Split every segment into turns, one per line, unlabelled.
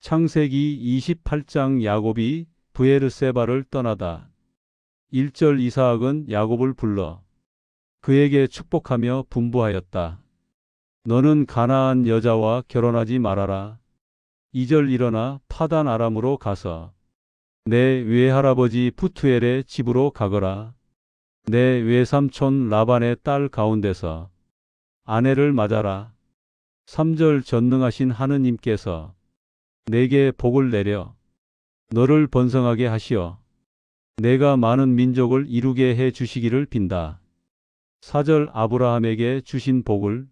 창세기 28장 야곱이 브에르세바를 떠나다. 1절 이삭은 야곱을 불러 그에게 축복하며 분부하였다. 너는 가나안 여자와 결혼하지 말아라. 2절 일어나 파단 아람으로 가서 내 외할아버지 부투엘의 집으로 가거라. 내 외삼촌 라반의 딸 가운데서 아내를 맞아라. 3절 전능하신 하느님께서 내게 복을 내려 너를 번성하게 하시어 내가 많은 민족을 이루게 해 주시기를 빈다. 4절 아브라함에게 주신 복을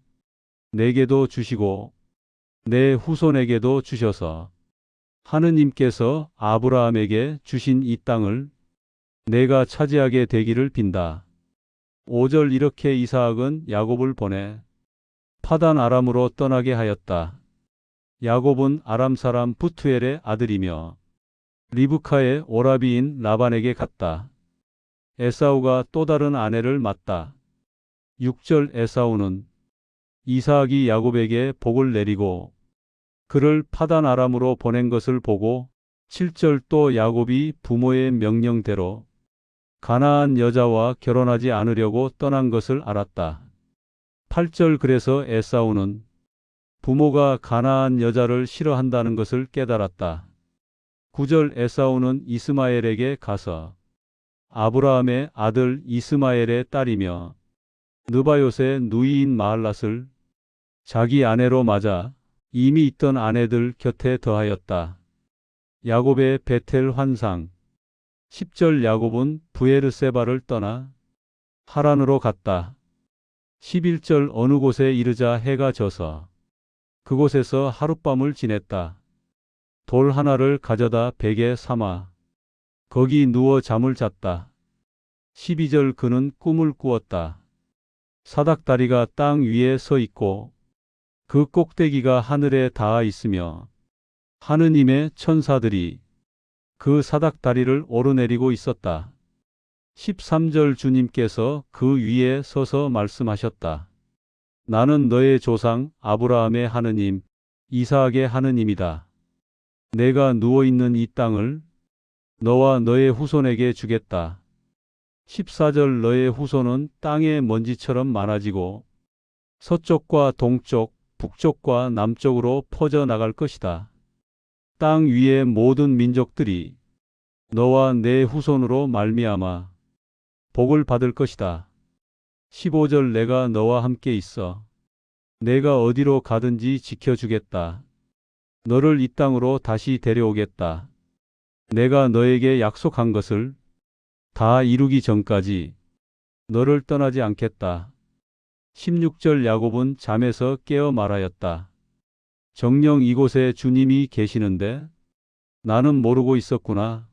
내게도 주시고 내 후손에게도 주셔서 하느님께서 아브라함에게 주신 이 땅을 내가 차지하게 되기를 빈다. 5절 이렇게 이삭은 야곱을 보내 파단 아람으로 떠나게 하였다. 야곱은 아람 사람 부투엘의 아들이며 리브카의 오라비인 라반에게 갔다. 에사우가 또 다른 아내를 맞다. 6절 에사우는 이삭이 야곱에게 복을 내리고 그를 파단 아람으로 보낸 것을 보고 7절 또 야곱이 부모의 명령대로 가나안 여자와 결혼하지 않으려고 떠난 것을 알았다. 8절 그래서 에사우는 부모가 가나안 여자를 싫어한다는 것을 깨달았다. 9절 에사우는 이스마엘에게 가서 아브라함의 아들 이스마엘의 딸이며 느바요의 누이인 마할랏을 자기 아내로 맞아 이미 있던 아내들 곁에 더하였다. 야곱의 베텔 환상. 10절 야곱은 브에르세바를 떠나 하란으로 갔다. 11절 어느 곳에 이르자 해가 져서 그곳에서 하룻밤을 지냈다. 돌 하나를 가져다 베개 삼아 거기 누워 잠을 잤다. 12절 그는 꿈을 꾸었다. 사닥다리가 땅 위에 서 있고 그 꼭대기가 하늘에 닿아 있으며 하느님의 천사들이 그 사닥다리를 오르내리고 있었다. 13절 주님께서 그 위에 서서 말씀하셨다. 나는 너의 조상 아브라함의 하느님, 이삭의 하느님이다. 내가 누워있는 이 땅을 너와 너의 후손에게 주겠다. 14절 너의 후손은 땅의 먼지처럼 많아지고 서쪽과 동쪽, 북쪽과 남쪽으로 퍼져 나갈 것이다. 땅 위의 모든 민족들이 너와 내 후손으로 말미암아 복을 받을 것이다. 15절 내가 너와 함께 있어 내가 어디로 가든지 지켜주겠다. 너를 이 땅으로 다시 데려오겠다. 내가 너에게 약속한 것을 다 이루기 전까지 너를 떠나지 않겠다. 16절 야곱은 잠에서 깨어 말하였다. 정녕 이곳에 주님이 계시는데 나는 모르고 있었구나.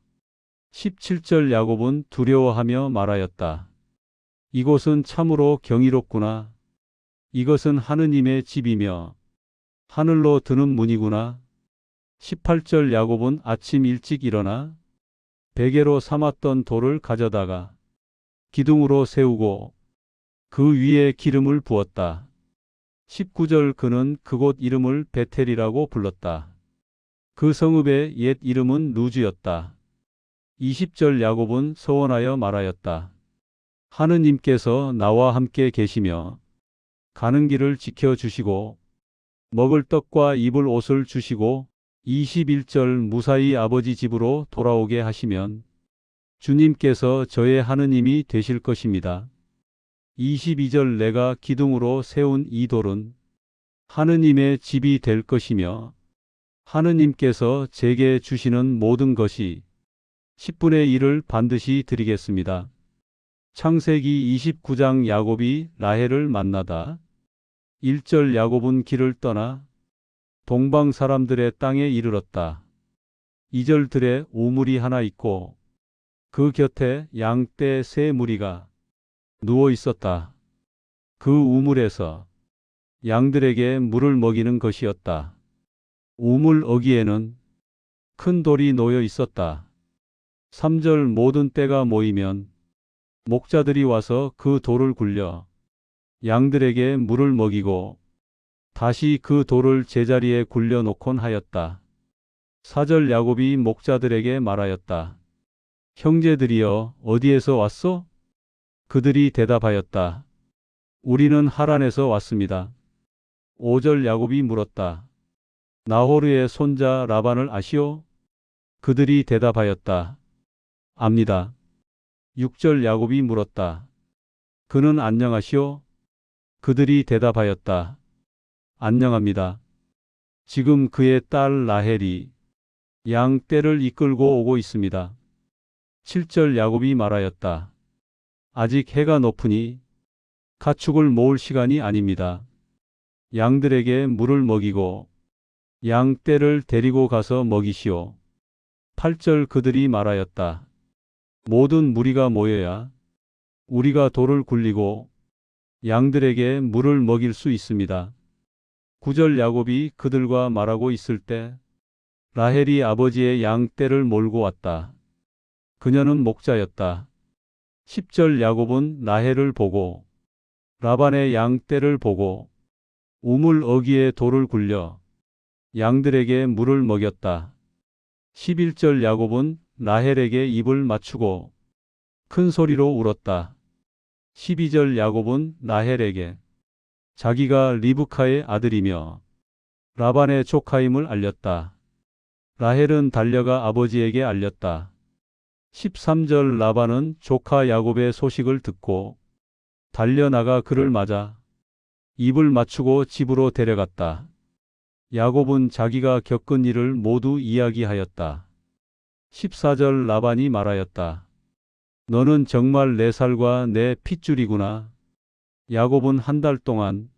17절 야곱은 두려워하며 말하였다. 이곳은 참으로 경이롭구나. 이것은 하느님의 집이며 하늘로 드는 문이구나. 18절 야곱은 아침 일찍 일어나 베개로 삼았던 돌을 가져다가 기둥으로 세우고 그 위에 기름을 부었다. 19절 그는 그곳 이름을 베텔이라고 불렀다. 그 성읍의 옛 이름은 루즈였다. 20절 야곱은 서원하여 말하였다. 하느님께서 나와 함께 계시며 가는 길을 지켜주시고 먹을 떡과 입을 옷을 주시고 21절 무사히 아버지 집으로 돌아오게 하시면 주님께서 저의 하느님이 되실 것입니다. 22절 내가 기둥으로 세운 이 돌은 하느님의 집이 될 것이며 하느님께서 제게 주시는 모든 것이 10분의 1을 반드시 드리겠습니다. 창세기 29장 야곱이 라헬을 만나다. 1절 야곱은 길을 떠나 동방 사람들의 땅에 이르렀다. 2절 들에 우물이 하나 있고 그 곁에 양떼 세 무리가 누워 있었다. 그 우물에서 양들에게 물을 먹이는 것이었다. 우물 어귀에는 큰 돌이 놓여 있었다. 3절 모든 떼가 모이면 목자들이 와서 그 돌을 굴려 양들에게 물을 먹이고 다시 그 돌을 제자리에 굴려 놓곤 하였다. 4절 야곱이 목자들에게 말하였다. 형제들이여 어디에서 왔소? 그들이 대답하였다. 우리는 하란에서 왔습니다. 5절 야곱이 물었다. 나호르의 손자 라반을 아시오? 그들이 대답하였다. 압니다. 6절 야곱이 물었다. 그는 안녕하시오? 그들이 대답하였다. 안녕합니다. 지금 그의 딸 라헬이 양 떼를 이끌고 오고 있습니다. 7절 야곱이 말하였다. 아직 해가 높으니 가축을 모을 시간이 아닙니다. 양들에게 물을 먹이고 양 떼를 데리고 가서 먹이시오. 8절 그들이 말하였다. 모든 무리가 모여야 우리가 돌을 굴리고 양들에게 물을 먹일 수 있습니다. 9절 야곱이 그들과 말하고 있을 때 라헬이 아버지의 양 떼를 몰고 왔다. 그녀는 목자였다. 10절 야곱은 라헬을 보고 라반의 양 떼를 보고 우물 어귀에 돌을 굴려 양들에게 물을 먹였다. 11절 야곱은 라헬에게 입을 맞추고 큰 소리로 울었다. 12절 야곱은 라헬에게 자기가 리브카의 아들이며 라반의 조카임을 알렸다. 라헬은 달려가 아버지에게 알렸다. 13절 라반은 조카 야곱의 소식을 듣고 달려나가 그를 맞아 입을 맞추고 집으로 데려갔다. 야곱은 자기가 겪은 일을 모두 이야기하였다. 14절 라반이 말하였다. 너는 정말 내 살과 내 핏줄이구나. 야곱은 한 달 동안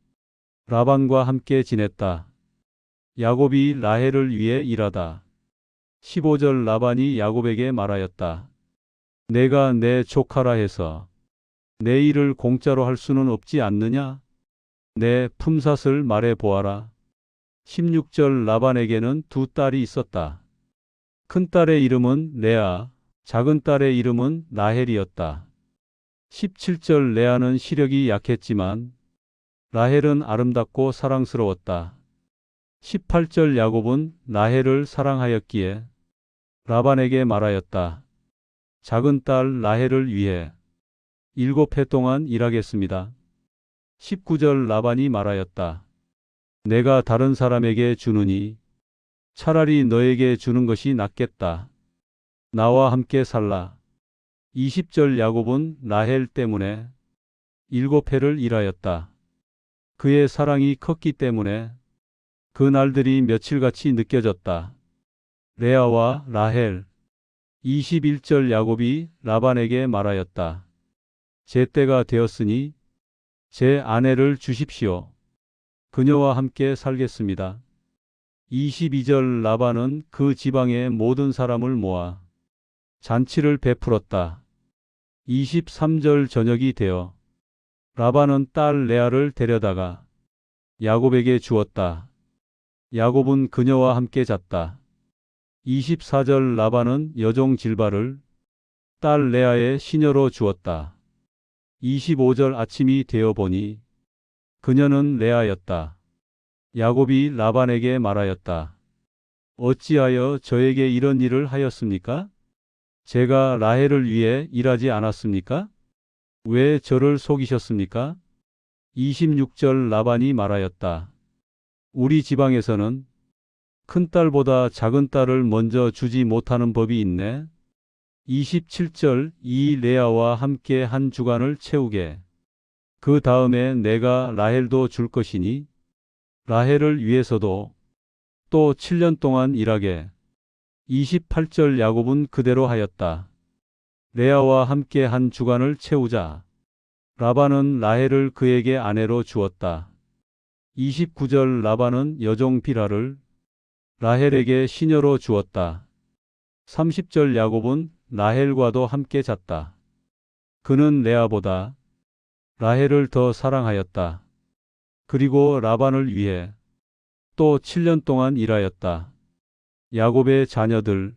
라반과 함께 지냈다. 야곱이 라헬을 위해 일하다. 15절 라반이 야곱에게 말하였다. 내가 내 조카라 해서 내 일을 공짜로 할 수는 없지 않느냐? 내 품삯을 말해 보아라. 16절 라반에게는 두 딸이 있었다. 큰 딸의 이름은 레아, 작은 딸의 이름은 라헬이었다. 17절 레아는 시력이 약했지만 라헬은 아름답고 사랑스러웠다. 18절 야곱은 라헬을 사랑하였기에 라반에게 말하였다. 작은 딸 라헬을 위해 7해 동안 일하겠습니다. 19절 라반이 말하였다. 내가 다른 사람에게 주느니 차라리 너에게 주는 것이 낫겠다. 나와 함께 살라. 20절 야곱은 라헬 때문에 7해를 일하였다. 그의 사랑이 컸기 때문에 그 날들이 며칠같이 느껴졌다. 레아와 라헬. 21절 야곱이 라반에게 말하였다. 제 때가 되었으니 제 아내를 주십시오. 그녀와 함께 살겠습니다. 22절 라반은 그 지방의 모든 사람을 모아 잔치를 베풀었다. 23절 저녁이 되어 라반은 딸 레아를 데려다가 야곱에게 주었다. 야곱은 그녀와 함께 잤다. 24절 라반은 여종 질바를 딸 레아의 시녀로 주었다. 25절 아침이 되어 보니 그녀는 레아였다. 야곱이 라반에게 말하였다. 어찌하여 저에게 이런 일을 하였습니까? 제가 라헬을 위해 일하지 않았습니까? 왜 저를 속이셨습니까? 26절 라반이 말하였다. 우리 지방에서는 큰 딸보다 작은 딸을 먼저 주지 못하는 법이 있네. 27절 이 레아와 함께 한 주간을 채우게. 그 다음에 내가 라헬도 줄 것이니 라헬을 위해서도 또 7년 동안 일하게. 28절 야곱은 그대로 하였다. 레아와 함께 한 주간을 채우자. 라반은 라헬을 그에게 아내로 주었다. 29절 라반은 여종 비라를 라헬에게 시녀로 주었다. 30절 야곱은 라헬과도 함께 잤다. 그는 레아보다 라헬을 더 사랑하였다. 그리고 라반을 위해 또 7년 동안 일하였다. 야곱의 자녀들.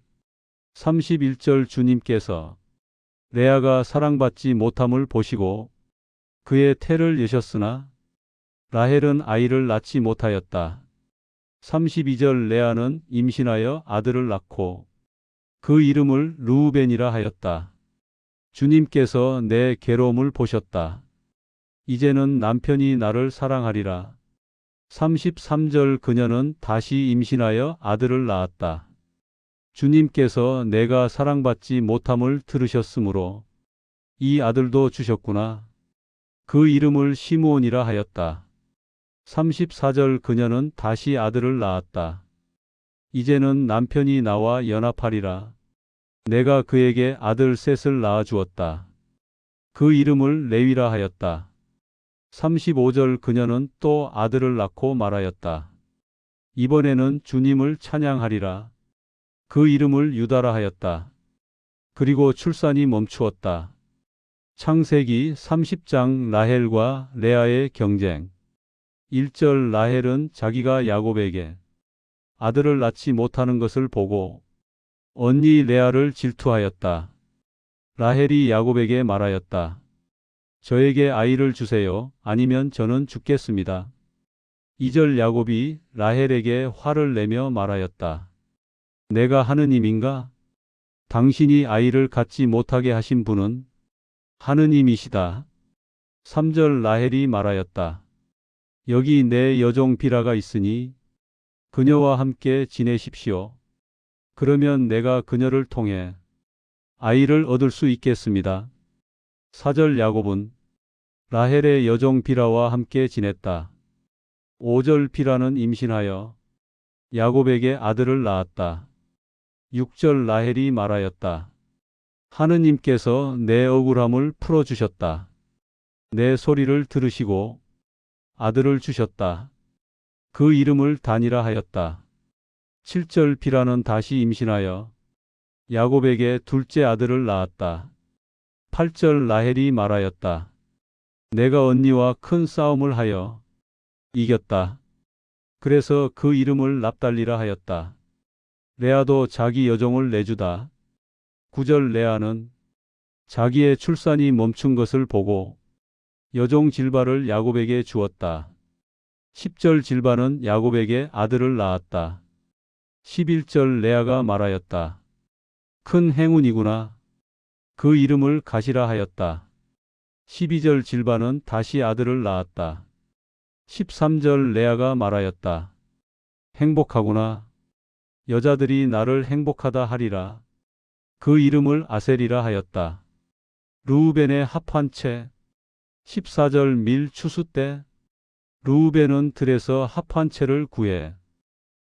31절 주님께서 레아가 사랑받지 못함을 보시고 그의 태를 여셨으나 라헬은 아이를 낳지 못하였다. 32절 레아는 임신하여 아들을 낳고 그 이름을 르우벤이라 하였다. 주님께서 내 괴로움을 보셨다. 이제는 남편이 나를 사랑하리라. 33절 그녀는 다시 임신하여 아들을 낳았다. 주님께서 내가 사랑받지 못함을 들으셨으므로 이 아들도 주셨구나. 그 이름을 시므온이라 하였다. 34절 그녀는 다시 아들을 낳았다. 이제는 남편이 나와 연합하리라. 내가 그에게 아들 셋을 낳아 주었다. 그 이름을 레위라 하였다. 35절 그녀는 또 아들을 낳고 말하였다. 이번에는 주님을 찬양하리라. 그 이름을 유다라 하였다. 그리고 출산이 멈추었다. 창세기 30장 라헬과 레아의 경쟁. 1절 라헬은 자기가 야곱에게 아들을 낳지 못하는 것을 보고 언니 레아를 질투하였다. 라헬이 야곱에게 말하였다. 저에게 아이를 주세요. 아니면 저는 죽겠습니다. 2절 야곱이 라헬에게 화를 내며 말하였다. 내가 하느님인가? 당신이 아이를 갖지 못하게 하신 분은 하느님이시다. 3절 라헬이 말하였다. 여기 내 여종 비라가 있으니 그녀와 함께 지내십시오. 그러면 내가 그녀를 통해 아이를 얻을 수 있겠습니다. 4절 야곱은 라헬의 여종 비라와 함께 지냈다. 5절 비라는 임신하여 야곱에게 아들을 낳았다. 6절 라헬이 말하였다. 하느님께서 내 억울함을 풀어주셨다. 내 소리를 들으시고 아들을 주셨다. 그 이름을 단이라 하였다. 7절 비라는 다시 임신하여 야곱에게 둘째 아들을 낳았다. 8절 라헬이 말하였다. 내가 언니와 큰 싸움을 하여 이겼다. 그래서 그 이름을 납달리라 하였다. 레아도 자기 여종을 내주다. 9절 레아는 자기의 출산이 멈춘 것을 보고 여종 질바를 야곱에게 주었다. 10절 질바는 야곱에게 아들을 낳았다. 11절 레아가 말하였다. 큰 행운이구나. 그 이름을 가시라 하였다. 12절 질바는 다시 아들을 낳았다. 13절 레아가 말하였다. 행복하구나. 여자들이 나를 행복하다 하리라. 그 이름을 아셀이라 하였다. 르우벤의 합한 채. 14절 밀 추수 때 르우벤은 들에서 합한 채를 구해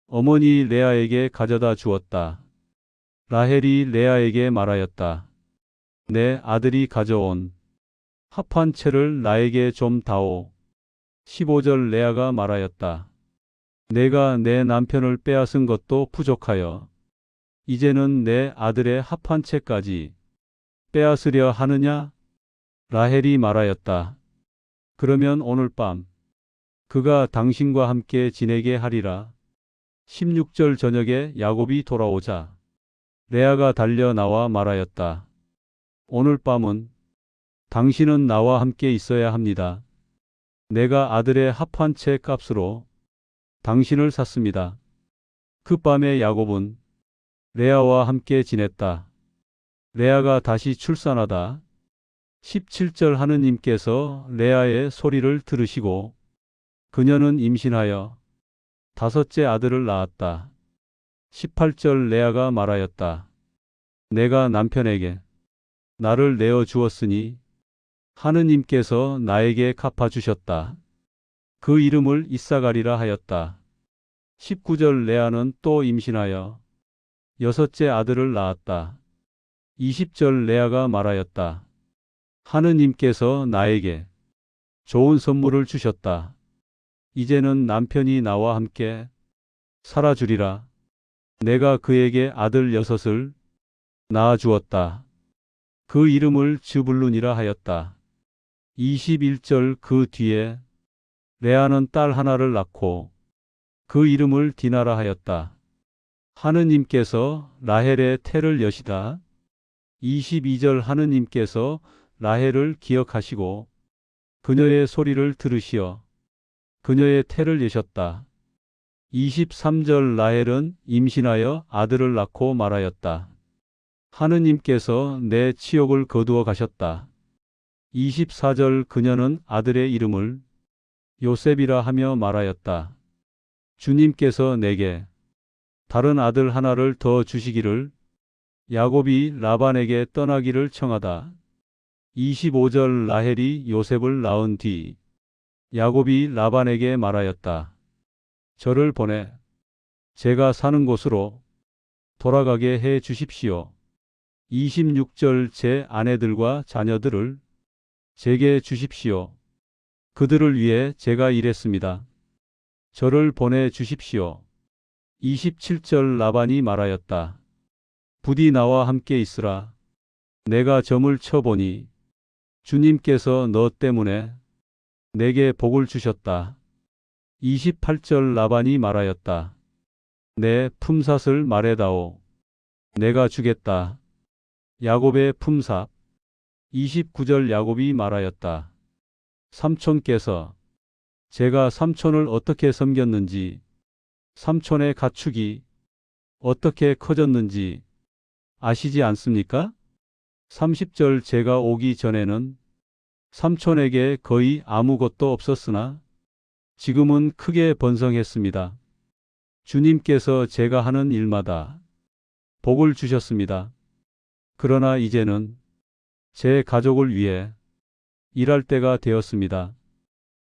어머니 레아에게 가져다 주었다. 라헬이 레아에게 말하였다. 내 아들이 가져온 합한 채를 나에게 좀 다오. 15절 레아가 말하였다. 내가 내 남편을 빼앗은 것도 부족하여 이제는 내 아들의 합한 채까지 빼앗으려 하느냐? 라헬이 말하였다. 그러면 오늘 밤 그가 당신과 함께 지내게 하리라. 16절 저녁에 야곱이 돌아오자 레아가 달려 나와 말하였다. 오늘 밤은 당신은 나와 함께 있어야 합니다. 내가 아들의 합한 채 값으로 당신을 샀습니다. 그 밤에 야곱은 레아와 함께 지냈다. 레아가 다시 출산하다. 17절 하느님께서 레아의 소리를 들으시고 그녀는 임신하여 다섯째 아들을 낳았다. 18절 레아가 말하였다. 내가 남편에게 나를 내어 주었으니 하느님께서 나에게 갚아주셨다. 그 이름을 이사가리라 하였다. 19절 레아는 또 임신하여 여섯째 아들을 낳았다. 20절 레아가 말하였다. 하느님께서 나에게 좋은 선물을 주셨다. 이제는 남편이 나와 함께 살아주리라. 내가 그에게 아들 여섯을 낳아 주었다. 그 이름을 즈불룬이라 하였다. 21절 그 뒤에 레아는 딸 하나를 낳고 그 이름을 디나라 하였다. 하느님께서 라헬의 태를 여시다. 22절 하느님께서 라헬을 기억하시고 그녀의 소리를 들으시어 그녀의 태를 여셨다. 23절 라헬은 임신하여 아들을 낳고 말하였다. 하느님께서 내 치욕을 거두어 가셨다. 24절 그녀는 아들의 이름을 요셉이라 하며 말하였다. 주님께서 내게 다른 아들 하나를 더 주시기를 야곱이 라반에게 떠나기를 청하다. 25절 라헬이 요셉을 낳은 뒤 야곱이 라반에게 말하였다. 저를 보내 제가 사는 곳으로 돌아가게 해 주십시오. 26절 제 아내들과 자녀들을 제게 주십시오. 그들을 위해 제가 일했습니다. 저를 보내 주십시오. 27절 라반이 말하였다. 부디 나와 함께 있으라. 내가 점을 쳐보니 주님께서 너 때문에 내게 복을 주셨다. 28절 라반이 말하였다. 내 품삯을 말해다오. 내가 주겠다. 야곱의 품삯. 29절 야곱이 말하였다. 삼촌께서 제가 삼촌을 어떻게 섬겼는지, 삼촌의 가축이 어떻게 커졌는지 아시지 않습니까? 30절 제가 오기 전에는 삼촌에게 거의 아무것도 없었으나 지금은 크게 번성했습니다. 주님께서 제가 하는 일마다 복을 주셨습니다. 그러나 이제는 제 가족을 위해 일할 때가 되었습니다.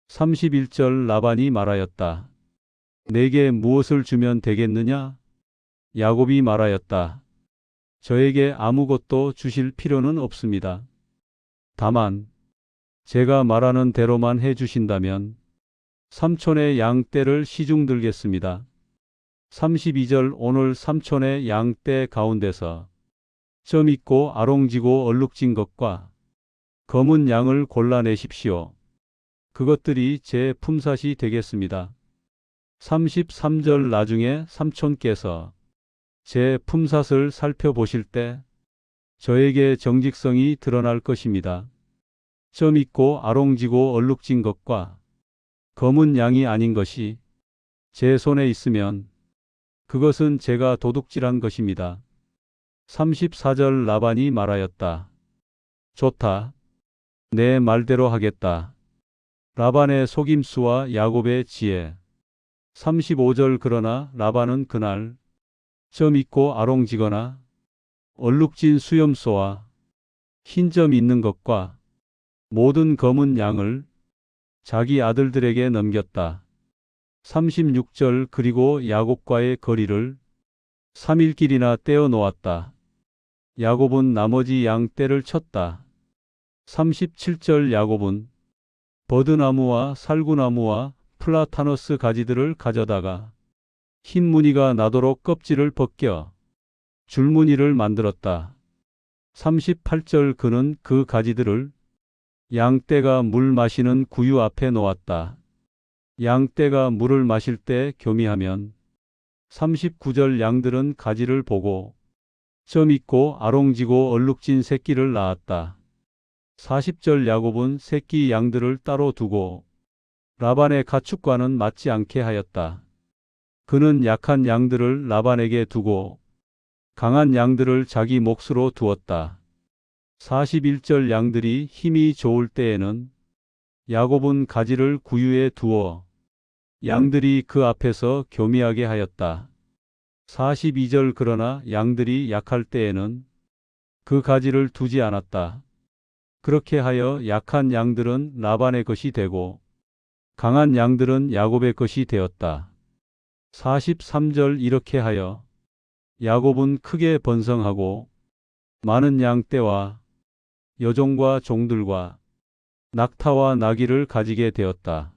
31절 라반이 말하였다. 내게 무엇을 주면 되겠느냐? 야곱이 말하였다. 저에게 아무것도 주실 필요는 없습니다. 다만 제가 말하는 대로만 해 주신다면 삼촌의 양떼를 시중 들겠습니다. 32절 오늘 삼촌의 양떼 가운데서 점 있고 아롱지고 얼룩진 것과 검은 양을 골라내십시오. 그것들이 제 품삯이 되겠습니다. 33절 나중에 삼촌께서 제 품삯을 살펴보실 때 저에게 정직성이 드러날 것입니다. 점 있고 아롱지고 얼룩진 것과 검은 양이 아닌 것이 제 손에 있으면 그것은 제가 도둑질한 것입니다. 34절 라반이 말하였다. 좋다. 내 말대로 하겠다. 라반의 속임수와 야곱의 지혜. 35절 그러나 라반은 그날 점 있고 아롱지거나 얼룩진 수염소와 흰 점 있는 것과 모든 검은 양을 자기 아들들에게 넘겼다. 36절 그리고 야곱과의 거리를 3일길이나 떼어 놓았다. 야곱은 나머지 양 떼를 쳤다. 37절 야곱은 버드나무와 살구나무와 플라타너스 가지들을 가져다가 흰 무늬가 나도록 껍질을 벗겨 줄무늬를 만들었다. 38절 그는 그 가지들을 양떼가 물 마시는 구유 앞에 놓았다. 양떼가 물을 마실 때 교미하면 39절 양들은 가지를 보고 점 있고 아롱지고 얼룩진 새끼를 낳았다. 40절 야곱은 새끼 양들을 따로 두고 라반의 가축과는 맞지 않게 하였다. 그는 약한 양들을 라반에게 두고 강한 양들을 자기 몫으로 두었다. 41절 양들이 힘이 좋을 때에는 야곱은 가지를 구유에 두어 양들이 그 앞에서 교미하게 하였다. 42절 그러나 양들이 약할 때에는 그 가지를 두지 않았다. 그렇게 하여 약한 양들은 라반의 것이 되고 강한 양들은 야곱의 것이 되었다. 43절 이렇게 하여 야곱은 크게 번성하고 많은 양떼와 여종과 종들과 낙타와 나귀를 가지게 되었다.